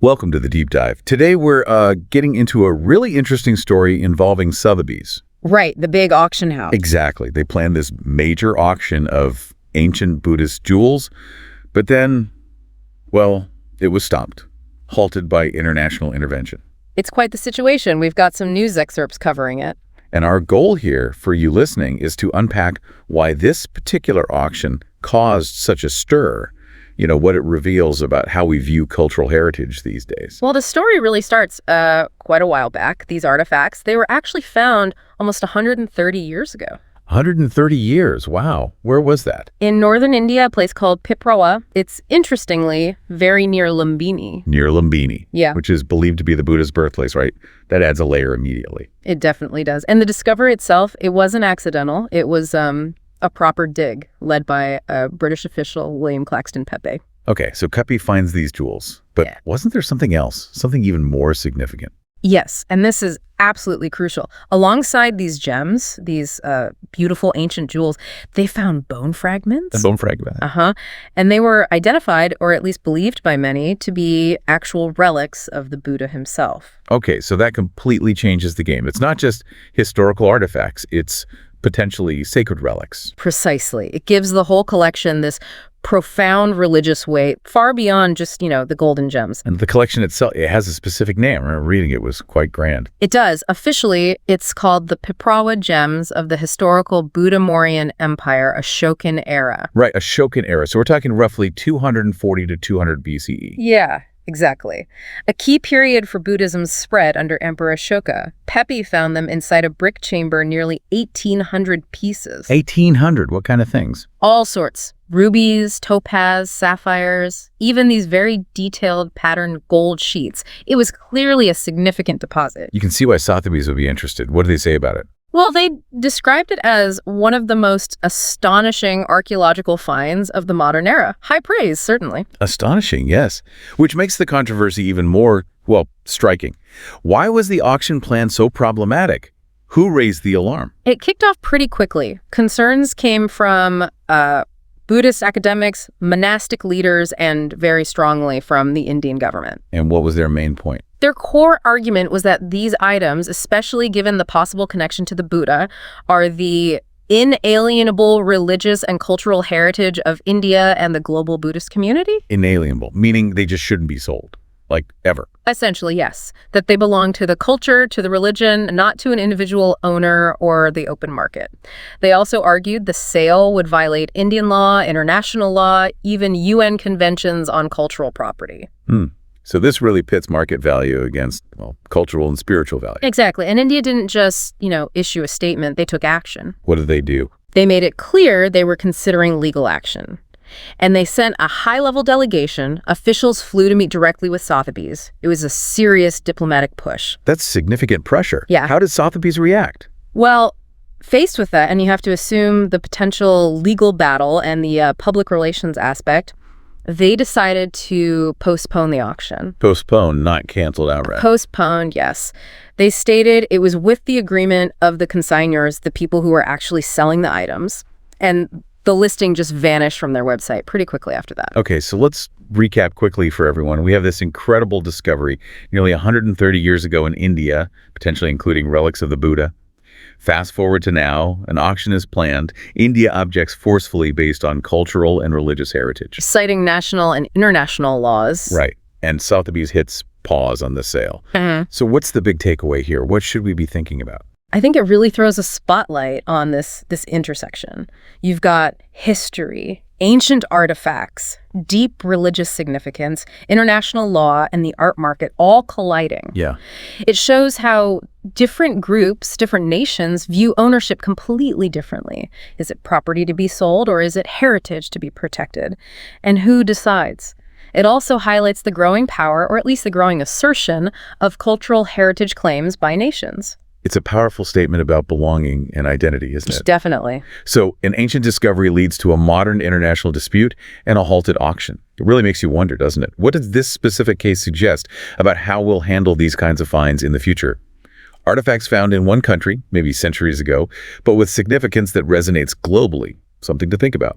Welcome to the Deep Dive. Today we're getting into a really interesting story involving Sotheby's. Right, the big auction house. Exactly. They planned this major auction of ancient Buddhist jewels, but then, well, it was stopped, halted by international intervention. It's quite the situation. We've got some news excerpts covering it. And our goal here for you listening is to unpack why this particular auction caused such a stir. You know, what it reveals about how we view cultural heritage these days. Well, the story really starts quite a while back. These artifacts, they were actually found almost 130 years ago. 130 years. Wow. Where was that? In northern India, a place called Piprawa. It's interestingly very near Lumbini. Near Lumbini. Yeah. Which is believed to be the Buddha's birthplace, right? That adds a layer immediately. It definitely does. And the discovery itself, it wasn't accidental. It was a proper dig led by a British official, William Claxton Pepe. Okay, so Pepe finds these jewels, but Yeah. wasn't there something else, something even more significant? Yes, and this is absolutely crucial. Alongside these gems, these beautiful ancient jewels, they found bone fragments. A bone fragment. And they were identified, or at least believed by many, to be actual relics of the Buddha himself. Okay, so that completely changes the game. It's not just historical artifacts, it's potentially sacred relics. Precisely. It gives the whole collection this profound religious weight, far beyond just, the golden gems. And the collection itself, it has a specific name. I remember reading it was quite grand. It does. Officially, it's called the Piprawa Gems of the historical Buddha-Mauryan Empire, Ashokan era. Right, Ashokan era. So we're talking roughly 240 to 200 BCE. Yeah. Exactly. A key period for Buddhism's spread under Emperor Ashoka. Pepe found them inside a brick chamber, nearly 1,800 pieces. 1,800, what kind of things? All sorts. Rubies, topaz, sapphires, even these very detailed patterned gold sheets. It was clearly a significant deposit. You can see why Sotheby's would be interested. What do they say about it? Well, they described it as one of the most astonishing archaeological finds of the modern era. High praise, certainly. Astonishing, yes. Which makes the controversy even more, well, striking. Why was the auction plan so problematic? Who raised the alarm? It kicked off pretty quickly. Concerns came from Buddhist academics, monastic leaders, and very strongly from the Indian government. And what was their main point? Their core argument was that these items, especially given the possible connection to the Buddha, are the inalienable religious and cultural heritage of India and the global Buddhist community. Inalienable, meaning they just shouldn't be sold, like ever. Essentially, yes. That they belong to the culture, to the religion, not to an individual owner or the open market. They also argued the sale would violate Indian law, international law, even UN conventions on cultural property. So this really pits market value against, well, cultural and spiritual value. Exactly. And India didn't just, issue a statement. They took action. What did they do? They made it clear they were considering legal action. And they sent a high-level delegation. Officials flew to meet directly with Sotheby's. It was a serious diplomatic push. That's significant pressure. Yeah. How did Sotheby's react? Well, faced with that, and you have to assume the potential legal battle and the public relations aspect, they decided to postpone the auction. Postponed, not canceled outright. Postponed, yes. They stated it was with the agreement of the consignors, the people who were actually selling the items, and the listing just vanished from their website pretty quickly after that. Okay, so let's recap quickly for everyone. We have this incredible discovery nearly 130 years ago in India, potentially including relics of the Buddha. Fast forward to now, an auction is planned. India objects forcefully based on cultural and religious heritage. Citing national and international laws. Right. And Sotheby's hits pause on the sale. So what's the big takeaway here? What should we be thinking about? I think it really throws a spotlight on this intersection. You've got history, ancient artifacts, deep religious significance, international law, and the art market all colliding. Yeah. It shows how different groups, different nations view ownership completely differently. Is it property to be sold, or is it heritage to be protected? And who decides? It also highlights the growing power, or at least the growing assertion, of cultural heritage claims by nations. It's a powerful statement about belonging and identity, isn't it? Definitely. So an ancient discovery leads to a modern international dispute and a halted auction. It really makes you wonder, doesn't it? What does this specific case suggest about how we'll handle these kinds of finds in the future? Artifacts found in one country, maybe centuries ago, but with significance that resonates globally. Something to think about.